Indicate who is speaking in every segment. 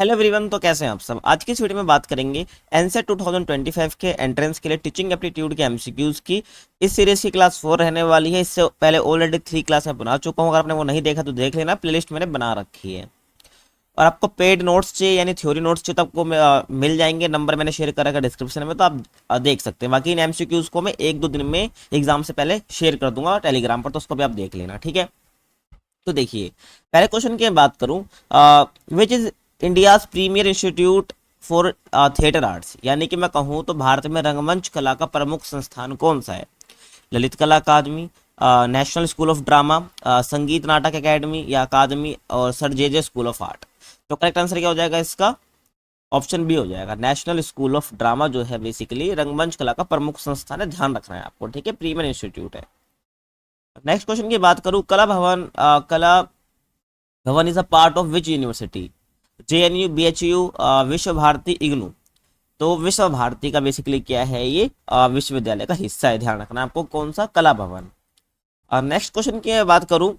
Speaker 1: Hello everyone, तो कैसे हैं आप सब। आज की इस वीडियो में बात करेंगे एनसेट 2025 के एंट्रेंस के लिए टीचिंग एप्टीट्यूड के एमसीक्यूज की। इस सीरीज की क्लास 4 रहने वाली है। इससे पहले ऑलरेडी 3 क्लास मैं बना चुका हूं। अगर आपने वो नहीं देखा तो देख लेना, प्लेलिस्ट मैंने बना रखी है। और आपको पेड नोट्स चाहिए यानी थ्योरी नोट्स चाहिए तो आपको मिल जाएंगे। नंबर मैंने शेयर करा है डिस्क्रिप्शन में, तो आप देख सकते हैं। बाकी इन एमसीक्यूज को मैं 1-2 दिन में एग्जाम से पहले शेयर कर दूंगा टेलीग्राम पर, तो उसको भी आप देख लेना, ठीक है। तो देखिए, पहले क्वेश्चन की बात करूं, which is India's premier institute for theatre arts, यानी कि मैं कहूं तो भारत में रंगमंच कला का प्रमुख संस्थान कौन सा है। ललित कला अकादमी, नेशनल स्कूल ऑफ ड्रामा, संगीत नाटक एकेडमी या अकादमी, और sir J school of art. तो करेक्ट आंसर क्या हो जाएगा इसका? ऑप्शन बी हो जाएगा। नेशनल स्कूल ऑफ ड्रामा जो है बेसिकली रंगमंच कला का प्रमुख संस्थान है, ध्यान रखना है आपको, ठीक है। प्रीमियर इंस्टीट्यूट है। नेक्स्ट क्वेश्चन की बात करूं, कला Bhavan is a part of which university. JNU, BHU, विश्व भारती, इग्नू। तो विश्व भारती का बेसिकली क्या है, ये विश्वविद्यालय का हिस्सा है, ध्यान रखना आपको। कौन सा? कला भवन। और नेक्स्ट क्वेश्चन की बात करूं,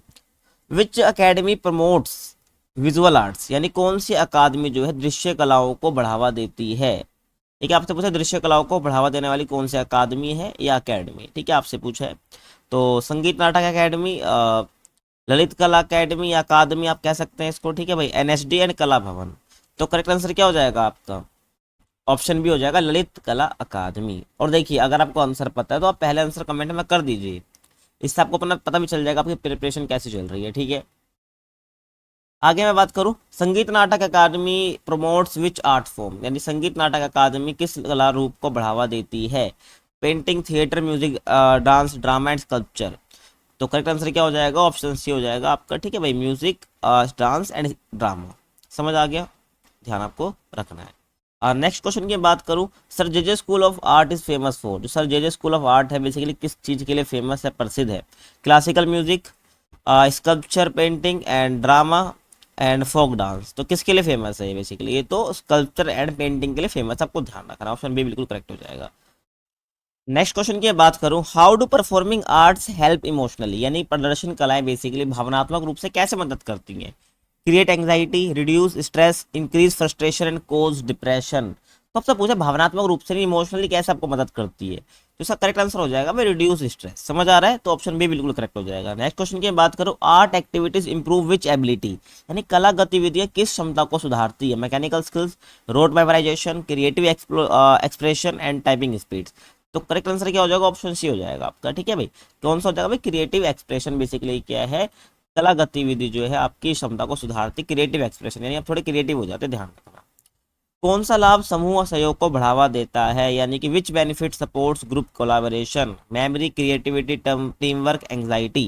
Speaker 1: विच अकेडमी प्रमोट्स विजुअल आर्ट्स, यानी कौन सी अकादमी जो है दृश्य कलाओं को बढ़ावा देती है। ठीक है, आपसे पूछा दृश्य कलाओं को बढ़ावा देने वाली कौन सी अकादमी है या अकेडमी, ठीक है, आपसे पूछा है। तो संगीत नाटक अकेडमी, ललित कला अकेडमी या अकादमी आप कह सकते हैं इसको, ठीक है भाई, एनएसडी एंड कला भवन। तो करेक्ट आंसर क्या हो जाएगा आपका? ऑप्शन बी हो जाएगा, ललित कला अकादमी। और देखिए, अगर आपको आंसर पता है तो आप पहले आंसर कमेंट में कर दीजिए, इससे आपको अपना पता भी चल जाएगा आपकी प्रिपरेशन कैसे चल रही है, ठीक है। आगे मैं बात करूं, संगीत नाटक अकादमी प्रमोट्स विच आर्ट फॉर्म, यानी संगीत नाटक अकादमी किस कला रूप को बढ़ावा देती है। Painting, theatre, music, dance, drama and sculpture. तो करेक्ट आंसर क्या हो जाएगा? ऑप्शन सी हो जाएगा आपका, ठीक है भाई, म्यूजिक, डांस एंड ड्रामा। समझ आ गया, ध्यान आपको रखना है। और नेक्स्ट क्वेश्चन की बात करूं, sir J school of art is famous for, जो sir J school of art है बेसिकली किस चीज के लिए फेमस है, प्रसिद्ध है। Classical music, sculpture, painting and drama and folk dance. तो किसके लिए फेमस है ये बेसिकली? ये तो स्कल्पचर एंड पेंटिंग के लिए फेमस, आपको ध्यान रखना। ऑप्शन बी बिल्कुल करेक्ट हो जाएगा। नेक्स्ट क्वेश्चन की बात करूं, how do performing arts help emotionally, यानी प्रदर्शन कलाएं बेसिकली भावनात्मक रूप से कैसे मदद करती हैं। Create anxiety, reduce stress, increase frustration and cause depression. तो आपसे पूछा भावनात्मक रूप से, इमोशनली कैसे आपको मदद करती है, तो इसका करेक्ट आंसर हो जाएगा भाई, रिड्यूस स्ट्रेस। समझ आ रहा है, तो ऑप्शन बी बिल्कुल करेक्ट हो जाएगा। नेक्स्ट क्वेश्चन की बात करूं, आर्ट एक्टिविटीज इंप्रूव विच एबिलिटी, यानी कला गतिविधियां किस क्षमता को सुधारती है। Mechanical skills, road memorisation, creative expression and typing speed. तो करेक्ट आंसर क्या हो जाएगा? ऑप्शन सी हो जाएगा आपका, ठीक है भाई। कौन सा हो जाएगा भाई? क्रिएटिव एक्सप्रेशन बेसिकली क्या है, कला गतिविधि जो है आपकी क्षमता को सुधारती, क्रिएटिव एक्सप्रेशन, यानी आप थोड़े क्रिएटिव हो जाते, ध्यान रखना। कौन सा लाभ समूह सहयोग को बढ़ावा देता है, यानी कि विच benefit supports group collaboration, memory, creativity, team work, anxiety.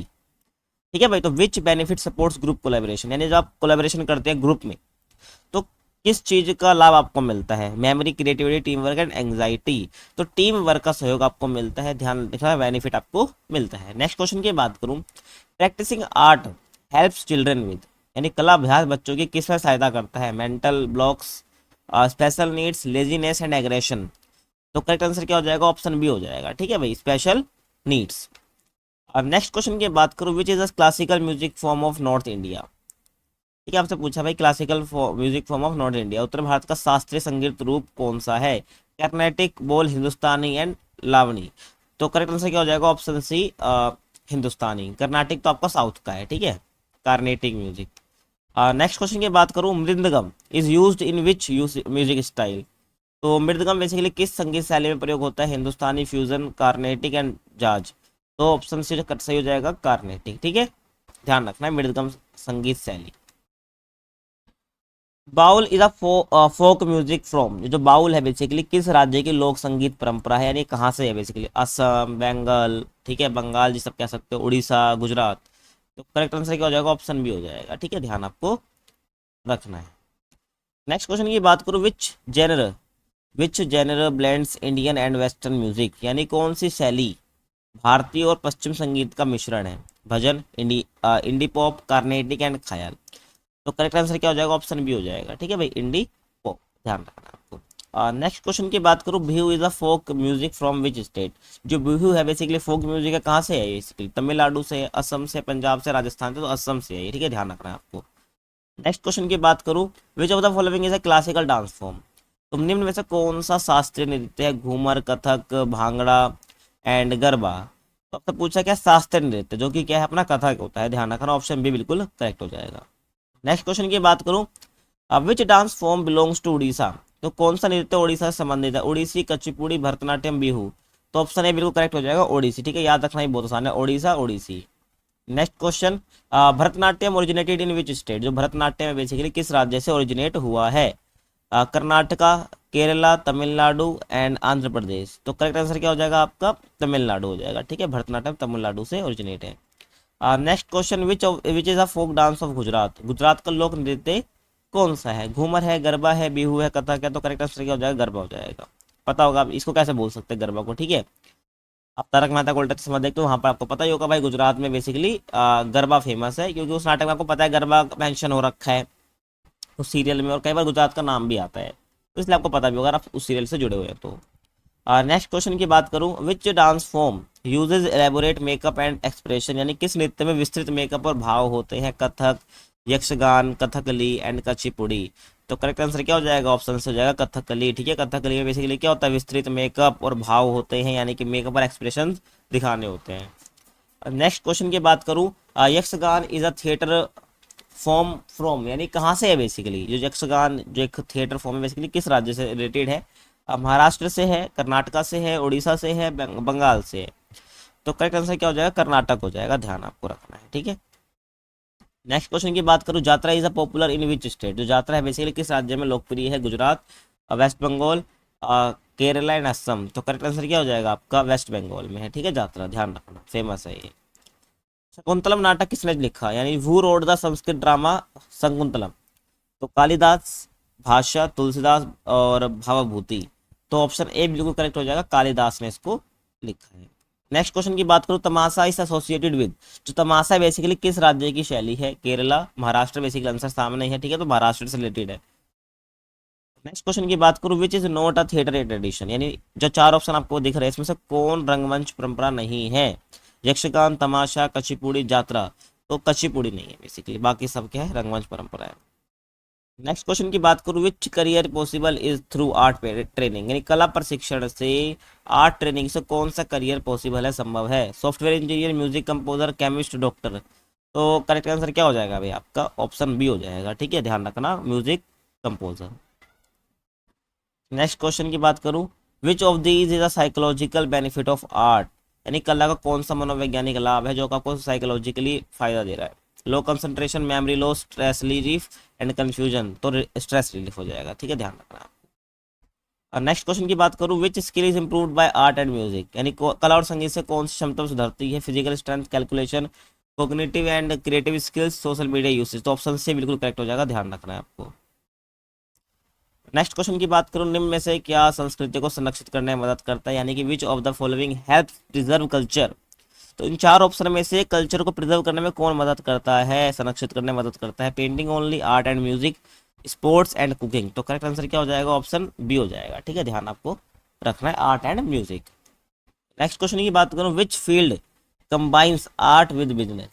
Speaker 1: ठीक है भाई, तो विच बेनिफिट सपोर्ट्स ग्रुप कोलाबोरेशन, यानी जब आप कोलाबोरेशन करते हैं ग्रुप में तो किस चीज का लाभ आपको मिलता है। Memory, creativity, team work and anxiety. तो टीम वर्क का सहयोग आपको मिलता है, ध्यान रखना, बेनिफिट आपको मिलता है। नेक्स्ट क्वेश्चन की बात करूं, practicing art helps children with, यानी कला अभ्यास बच्चों की किस में सहायता करता है। Mental blocks, special needs, laziness and aggression. तो करेक्ट आंसर क्या हो जाएगा? ऑप्शन बी हो जाएगा, ठीक है भाई, स्पेशल नीड्स। अब नेक्स्ट क्वेश्चन की बात करूं, which is the classical music form of north India. ठीक है, आपसे पूछा भाई classical music form of north India, उत्तर भारत का शास्त्रीय संगीत रूप कौन सा है। कर्नाटिक, बोल, हिंदुस्तानी एंड लावनी। तो करेक्ट आंसर क्या हो जाएगा? ऑप्शन सी, हिंदुस्तानी। कर्नाटिक तो आपका साउथ का है, ठीक है, कार्नेटिक म्यूजिक। नेक्स्ट क्वेश्चन की बात करूं, mridangam is used in which music style. तो मृदंगम बेसिकली किस संगीत शैली में प्रयोग होता है। हिंदुस्तानी, फ्यूजन, कार्नेटिक एंड जाज। तो ऑप्शन सी सही हो जाएगा, कार्नेटिक, ठीक है, ध्यान रखना है, मृदंगम संगीत शैली। Baul is a folk music from, जो बाउल है बेसिकली किस राज्य की लोक संगीत परंपरा है, यानी कहाँ से है बेसिकली। असम, बंगाल, ठीक है, बंगाल जी सब कह सकते हो, उड़ीसा, गुजरात। तो करेक्ट आंसर क्या हो जाएगा? ऑप्शन बी हो जाएगा, ठीक है, ध्यान आपको रखना है। नेक्स्ट क्वेश्चन की बात करूँ, which genre blends Indian and western music, यानी कौन सी शैली भारतीय और पश्चिम संगीत का मिश्रण है। भजन, इंडी पॉप, कार्नेटिक एंड ख्याल। तो करेक्ट आंसर क्या हो जाएगा? ऑप्शन बी हो जाएगा, ठीक है भाई, इंडी पॉप, ध्यान रखना आपको। नेक्स्ट क्वेश्चन की बात करूँ, Bihu is a folk music from which state. जो बिहू है बेसिकली फोक म्यूजिक है, कहाँ से है ये बेसिकली? तमिलनाडु से, असम से, पंजाब से, राजस्थान से। तो असम से है ये, ठीक है, ध्यान रखना है आपको। नेक्स्ट क्वेश्चन की बात करूं, which of the following is a classical dance form. तो निम्न में से कौन सा शास्त्रीय नृत्य है, घूमर, कथक, भांगड़ा एंड गरबा। तो आपसे पूछा क्या, शास्त्रीय नृत्य, जो कि क्या है अपना कथक होता है, ध्यान रखना, ऑप्शन बी बिल्कुल करेक्ट हो जाएगा। नेक्स्ट क्वेश्चन की बात करूं, which dance form belongs to Orissa. तो कौन सा नृत्य उड़ीसा से संबंधित है, ओडिसी, कुचिपुड़ी, भरतनाट्यम, बिहू। तो ऑप्शन ए बिल्कुल करेक्ट हो जाएगा, ओडिसी। ठीक है, याद रखना ही बहुत आसान है, Odisha, Odissi. Next question, Bharatanatyam originated in which state. जो भरतनाट्यम है बेसिकली किस राज्य से ओरिजिनेट हुआ है, कर्नाटका, केरला, तमिलनाडु एंड आंध्र प्रदेश। तो करेक्ट आंसर क्या हो जाएगा आपका, तमिलनाडु हो जाएगा। ठीक है, भरतनाट्यम तमिलनाडु से ओरिजिनेट है। Next question, which is a folk dance of Gujarat. Gujarat का लोक नृत्य कौन सा है, घूमर है, गरबा है, बिहू है, कथक है। तो करेक्ट आंसर क्या हो जाएगा, गरबा हो जाएगा। पता होगा आप इसको कैसे बोल सकते हैं गरबा को। ठीक है, आप तारक मेहता का उल्टा चश्मा देखते हो, वहां पर आपको पता ही होगा भाई, गुजरात में बेसिकली गरबा फेमस है, क्योंकि उस नाटक में आपको पता है गरबा मेंशन हो रखा है उस सीरियल में, और कई बार गुजरात का नाम भी आता है, तो इसलिए आपको पता भी होगा, अगर आप उस सीरियल से जुड़े हुए हैं तो। नेक्स्ट क्वेश्चन की बात करूं, which dance form uses elaborate makeup and expression. यानी किस नृत्य में विस्तृत मेकअप और भाव होते हैं, कथक, यक्षगान, कथकली एंड कुचिपुड़ी। तो करेक्ट आंसर क्या हो जाएगा, ऑप्शन से हो जाएगा कथकली। ठीक है, कथकली में बेसिकली क्या होता है, विस्तृत मेकअप और भाव होते हैं, यानी कि मेकअप और एक्सप्रेशन दिखाने होते हैं। नेक्स्ट क्वेश्चन की बात करूं, Yakshagana is a theatre form from, यानी कहाँ से है बेसिकली, जो यक्षगान जो एक थिएटर फॉर्म है बेसिकली किस राज्य से रिलेटेड है, महाराष्ट्र से है, कर्नाटका से है, उड़ीसा से है, बंगाल से है। तो करेक्ट आंसर क्या हो जाएगा, कर्नाटक हो जाएगा, ध्यान आपको रखना है। ठीक है, नेक्स्ट क्वेश्चन की बात करूँ, यात्रा is a popular in which state. जो यात्रा है बेसिकली किस राज्य में लोकप्रिय है, गुजरात, वेस्ट बंगाल, केरला एंड असम। तो करेक्ट आंसर क्या हो जाएगा आपका, वेस्ट बंगाल में है। ठीक है, यात्रा ध्यान रखना, फेमस है ये। शकुंतलम नाटक किसने लिखा, यानी who wrote the Sanskrit drama Shakuntalam. तो कालिदास, भाषा, तुलसीदास और भावभूति। तो ऑप्शन ए बिल्कुल करेक्ट हो जाएगा, कालिदास ने इसको लिखा है। नेक्स्ट क्वेश्चन की बात करूं, तमाशा इज एसोसिएटेड विद। जो तमाशा बेसिकली किस राज्य की शैली है, केरला, महाराष्ट्र। बेसिकली आंसर सामने ही है। ठीक है, तो महाराष्ट्र से रिलेटेड है। नेक्स्ट क्वेश्चन की बात करूं, which is not a theatre tradition. यानी जो चार ऑप्शन आपको दिख रहे हैं इसमें से कौन रंगमंच परंपरा नहीं है, यक्षगान, तमाशा, कुचिपुड़ी, जात्रा। तो कुचिपुड़ी नहीं है बेसिकली, बाकी सब क्या है, रंगमंच परंपरा है। नेक्स्ट क्वेश्चन की बात करूँ, which career possible is through art training. यानी कला प्रशिक्षण से, आर्ट ट्रेनिंग से कौन सा करियर पॉसिबल है, संभव है, software engineer, music composer, chemist, doctor. तो करेक्ट आंसर क्या हो जाएगा भाई आपका, ऑप्शन बी हो जाएगा। ठीक है, ध्यान रखना, म्यूजिक कंपोजर। नेक्स्ट क्वेश्चन की बात करूँ, which of these is a psychological benefit of art. यानी कला का कौन सा मनोवैज्ञानिक लाभ है जो आपको साइकोलॉजिकली फायदा दे रहा है, low concentration, memory loss, stress relief and confusion. तो स्ट्रेस रिलीफ हो जाएगा। ठीक है, ध्यान रखना। और नेक्स्ट क्वेश्चन की बात करूँ, which skill is improved by art and music. यानी कला और संगीत से कौन सी क्षमता सुधरती है, physical strength, calculation, cognitive and creative skills, social media usage. तो ऑप्शन से बिल्कुल करेक्ट हो जाएगा, ध्यान रखना है आपको। नेक्स्ट क्वेश्चन की बात करूँ, निम्न में से क्या संस्कृति को संरक्षित करने में मदद करता है, यानी कि which of the following help preserve culture. तो इन चार ऑप्शन में से कल्चर को प्रिजर्व करने में कौन मदद करता है, संरक्षित करने में मदद करता है, painting only, art and music, sports and cooking. तो करेक्ट आंसर क्या हो जाएगा, ऑप्शन बी हो जाएगा। ठीक है, ध्यान आपको रखना है, art and music. Next question की बात करूँ, which field combines art with business.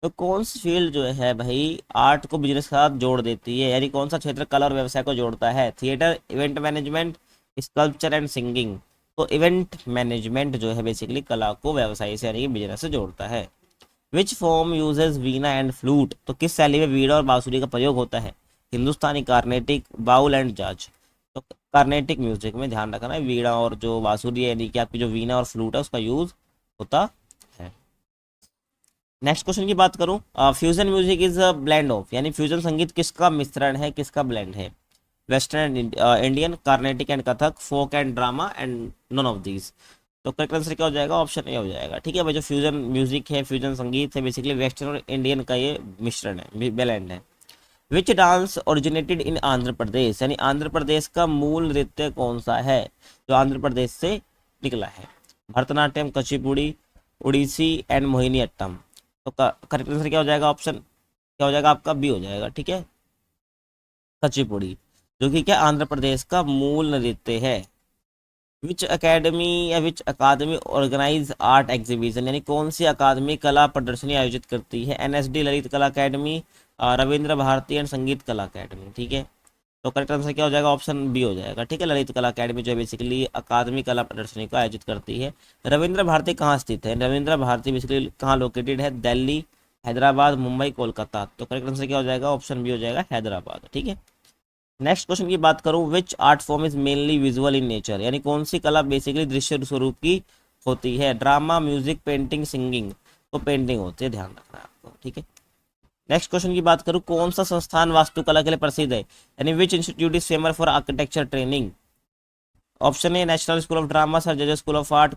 Speaker 1: तो कौन सी फील्ड जो है भाई आर्ट को बिजनेस के साथ जोड़ देती है, यानी कौन सा क्षेत्र कला और व्यवसाय को जोड़ता है, theatre, event management, sculpture and singing. तो इवेंट मैनेजमेंट जो है बेसिकली कला को व्यवसाय से यानी कि बिजनेस से जोड़ता है। Which form uses Veena and flute. तो किस शैली में वीणा और बांसुरी का प्रयोग होता है, हिंदुस्तानी, कार्नेटिक, बाउल एंड जाज। तो कार्नेटिक म्यूजिक में ध्यान रखना है, वीणा और जो बांसुरी है यानी कि आपकी जो वीणा और फ्लूट है उसका यूज होता है। नेक्स्ट क्वेश्चन की बात करूं, fusion music is a blend of. यानी फ्यूजन संगीत किसका मिश्रण है, किसका ब्लेंड है, western and Indian, Carnatic and Kathak, folk and drama and none of these. तो करेक्ट आंसर क्या हो जाएगा, ऑप्शन ए हो जाएगा। ठीक है भाई, जो फ्यूजन म्यूजिक है, फ्यूजन संगीत है, बेसिकली वेस्टर्न और इंडियन का ये मिश्रण है, ब्लेंड है। Which dance originated in Andhra Pradesh. यानी आंध्र प्रदेश का मूल नृत्य कौन सा है जो आंध्र प्रदेश से निकला है, भरतनाट्यम, कुचिपुड़ी, उड़ीसी एंड मोहिनी अट्टम। तो करेक्ट आंसर क्या हो जाएगा, ऑप्शन क्या हो जाएगा आपका, बी हो जाएगा। ठीक है, कुचिपुड़ी, जो कि क्या आंध्र प्रदेश का मूल नृत्य है। विच अकेडमी या विच अकादमी ऑर्गेनाइज आर्ट एग्जीबिशन। यानी कौन सी अकादमी कला प्रदर्शनी आयोजित करती है, एनएसडी, ललित कला अकेडमी, रविंद्र भारती एंड संगीत कला अकेडमी, ठीक है। तो करेक्ट आंसर क्या हो जाएगा, ऑप्शन बी हो जाएगा, ठीक है। ललित कला अकेडमी जो है बेसिकली अकादमी कला प्रदर्शनी को आयोजित करती है। रविंद्र भारती कहाँ स्थित है, रविंद्र भारती बेसिकली कहाँ लोकेटेड है, दिल्ली, हैदराबाद, मुंबई, कोलकाता। तो करेक्ट आंसर क्या हो जाएगा, ऑप्शन बी हो जाएगा, हैदराबाद, ठीक है। नेक्स्ट क्वेश्चन की बात करूं, विच art form is mainly visual in nature, यानी कौन सी कला बेसिकली दृश्य स्वरूप की होती है, ड्रामा, म्यूजिक, पेंटिंग, सिंगिंग। तो पेंटिंग होती है, ध्यान रखना है आपको, ठीक है। नेक्स्ट क्वेश्चन की बात करूं, कौन सा संस्थान वास्तुकला के लिए प्रसिद्ध है, यानी which institute is famous for architecture training. Option A national school of drama, sir जजेस स्कूल ऑफ आर्ट,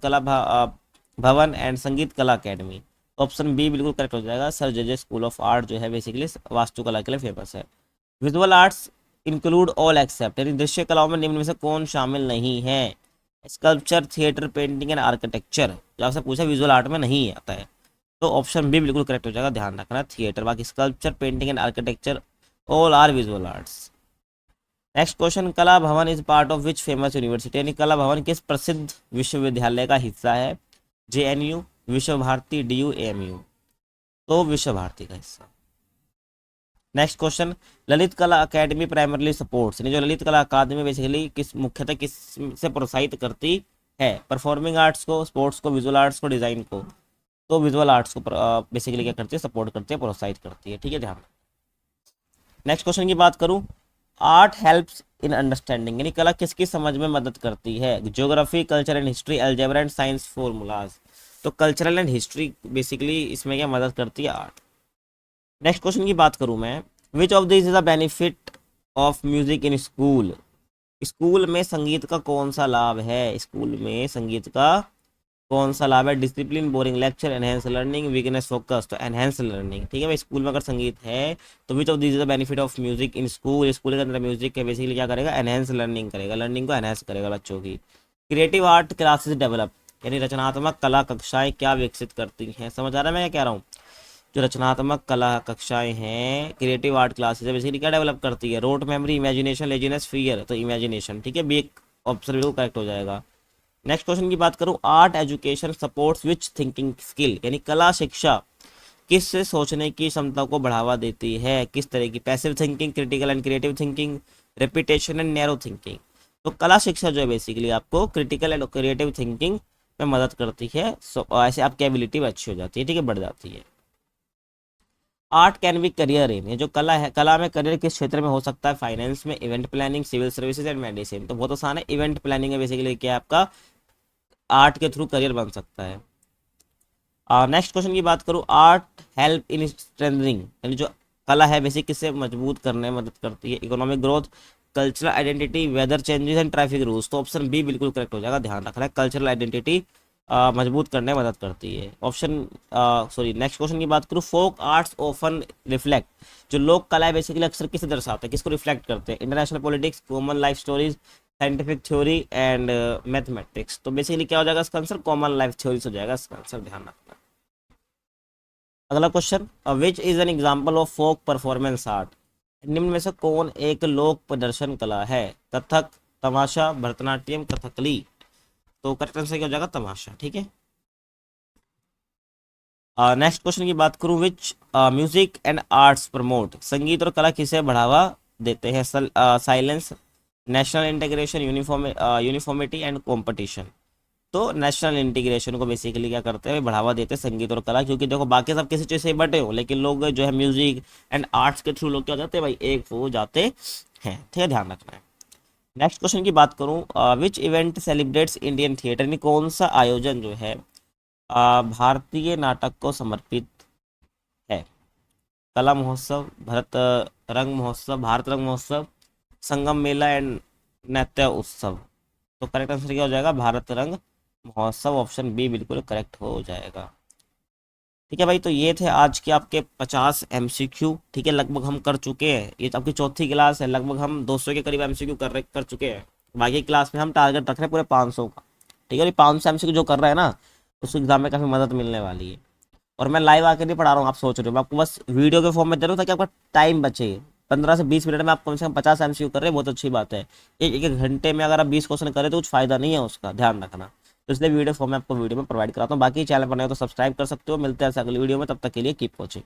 Speaker 1: भवन एंड संगीत कला अकेडमी। ऑप्शन बी बिल्कुल करेक्ट हो जाएगा, सर जजेस स्कूल ऑफ आर्ट जो है बेसिकली वास्तुकला के लिए फेमस है। Visual arts include all except, यानी दृश्य कलाओं में निम्न में से कौन शामिल नहीं है, sculpture, theatre, painting and architecture. जो आपसे पूछा विजुअल आर्ट में नहीं आता है, तो ऑप्शन बी बिल्कुल करेक्ट हो जाएगा, ध्यान रखना, थिएटर। बाकी sculpture, painting and architecture all are visual arts. Next question, Kala Bhavan is part of which famous university, यानी कला भवन किस प्रसिद्ध विश्वविद्यालय का हिस्सा है, जेएनयू, विश्व भारती, डीयू, एएमयू। तो विश्व भारती का हिस्सा। नेक्स्ट क्वेश्चन, ललित कला अकेडमी प्राइमरली सपोर्ट्स, यानी जो ललित कला अकादमी बेसिकली मुख्यतः किस से प्रोत्साहित करती है, परफॉर्मिंग आर्ट्स को, स्पोर्ट्स को, विजुअल आर्ट्स को, डिजाइन को। तो विजुअल आर्ट्स को बेसिकली क्या करती है, सपोर्ट करती है, प्रोत्साहित करती है, ठीक है, ध्यान। नेक्स्ट क्वेश्चन की बात करूं, आर्ट हेल्प्स इन अंडरस्टैंडिंग, यानी कला किसकी समझ में मदद करती है, geography, culture and history, algebra and science formulas. तो कल्चरल एंड हिस्ट्री बेसिकली इसमें क्या मदद करती है, आर्ट। नेक्स्ट क्वेश्चन की बात करूं मैं, which of this is a benefit of music in school, school में संगीत का कौन सा लाभ है, स्कूल में संगीत का कौन सा लाभ है, discipline, boring lecture, enhance learning, weakness focus. तो एनहेंस लर्निंग, ठीक है भाई, स्कूल में अगर संगीत है तो which of this is the benefit of music in school, school के अंदर म्यूजिक के बेसिकली क्या करेगा, एनहेंस लर्निंग करेगा, लर्निंग को एनहेंस करेगा बच्चों की। क्रिएटिव आर्ट क्लासेस डेवलप, यानी रचनात्मक कला कक्षाएं क्या विकसित करती हैं, समझ आ रहा है मैं क्या कह रहा हूँ। जो रचनात्मक कला कक्षाएं हैं, क्रिएटिव आर्ट क्लासेस है, बेसिकली क्या डेवलप करती है, rote memory, imagination, laziness, fear. तो इमेजिनेशन, ठीक है, बी एक ऑप्शन बिल्कुल करेक्ट हो जाएगा। नेक्स्ट क्वेश्चन की बात करूं, आर्ट एजुकेशन सपोर्ट्स विच थिंकिंग स्किल, यानी कला शिक्षा किस से सोचने की क्षमता को बढ़ावा देती है, किस तरह की, passive thinking, critical and creative thinking, repetition and narrow thinking. तो कला शिक्षा जो है बेसिकली आपको क्रिटिकल एंड क्रिएटिव थिंकिंग में मदद करती है, ऐसे आपकी एबिलिटी अच्छी हो जाती है, ठीक है, बढ़ जाती है। Art can be career in, ये जो कला है, कला में करियर किस क्षेत्र में हो सकता है, फाइनेंस में, event planning, civil services and medicine. तो बहुत आसान है, इवेंट प्लानिंग है बेसिकली क्या आपका आर्ट के थ्रू करियर बन सकता है। नेक्स्ट क्वेश्चन की बात करूँ, आर्ट हेल्प इन स्ट्रेंथनिंग, यानी जो कला है बेसिक किससे मजबूत करने में मदद करती है, economic growth, cultural identity, weather changes and traffic rules. तो ऑप्शन बी बिल्कुल करेक्ट हो जाएगा, ध्यान रखना है, कल्चरल आइडेंटिटी मजबूत करने में मदद करती है। ऑप्शन सॉरी, नेक्स्ट क्वेश्चन की बात करूँ, फोक आर्ट्स ऑफन रिफ्लेक्ट, जो लोक कला है बेसिकली अक्सर किसे दर्शाते हैं, किसको रिफ्लेक्ट करते हैं, international politics, common life stories, scientific theory and mathematics. तो बेसिकली क्या हो जाएगा इसका आंसर, कॉमन लाइफ थ्योरीज हो जाएगा इसका आंसर, ध्यान रखना। अगला question, which is an example of folk performance art, निम्न में से कौन एक लोक प्रदर्शन कला है, कथक, तमाशा, भरतनाट्यम, कथकली। तो करेक्ट आंसर क्या हो जाएगा, तमाशा, ठीक है। नेक्स्ट क्वेश्चन की बात करूं, विच म्यूजिक एंड आर्ट्स प्रमोट, संगीत और कला किसे बढ़ावा देते हैं, silence, national integration, uniformity and competition. तो नेशनल इंटीग्रेशन को बेसिकली क्या करते हैं, बढ़ावा देते हैं संगीत और कला, क्योंकि देखो बाकी सब किसी चीज़ से बटे हो, लेकिन लोग जो है म्यूजिक एंड आर्ट्स के थ्रू लोग क्या हो जाते हैं भाई, एक हो जाते हैं, ठीक है, ध्यान रखना है। नेक्स्ट क्वेश्चन की बात करूं, which event celebrates Indian theatre, यानी कौन सा आयोजन जो है भारतीय नाटक को समर्पित है, कला महोत्सव, भरत रंग महोत्सव, भारत रंग महोत्सव, संगम मेला एंड नृत्य उत्सव। तो करेक्ट आंसर क्या हो जाएगा, भारत रंग महोत्सव, ऑप्शन बी बिल्कुल करेक्ट हो जाएगा। ठीक है भाई, तो ये थे आज के आपके 50 एमसीक्यू, ठीक है, लगभग हम कर चुके हैं, ये तो आपकी चौथी क्लास है, लगभग हम 200 के करीब एमसीक्यू कर चुके हैं। बाकी क्लास में हम टारगेट रख रहे हैं पूरे 500 का, ठीक है, 500 एमसीक्यू जो कर रहे हैं ना, उस एग्जाम में काफ़ी मदद मिलने वाली है। और मैं लाइव आकर नहीं पढ़ा रहा हूँ, आप सोच रहे हो, मैं आपको बस वीडियो के फॉर्म में दे रहा हूँ ताकि आपका टाइम बचे। 15 से 20 मिनट में आप कम से कम 50 एमसीक्यू कर रहे हैं, बहुत अच्छी बात है। एक घंटे में अगर आप 20 क्वेश्चन करें तो कुछ फायदा नहीं है उसका, ध्यान रखना। तो इसलिए वीडियो फॉर्म में आपको वीडियो में प्रोवाइड कराता हूँ। बाकी चैनल पर नहीं हो तो सब्सक्राइब कर सकते हो। मिलते हैं अगली वीडियो में, तब तक के लिए कीप वॉचिंग।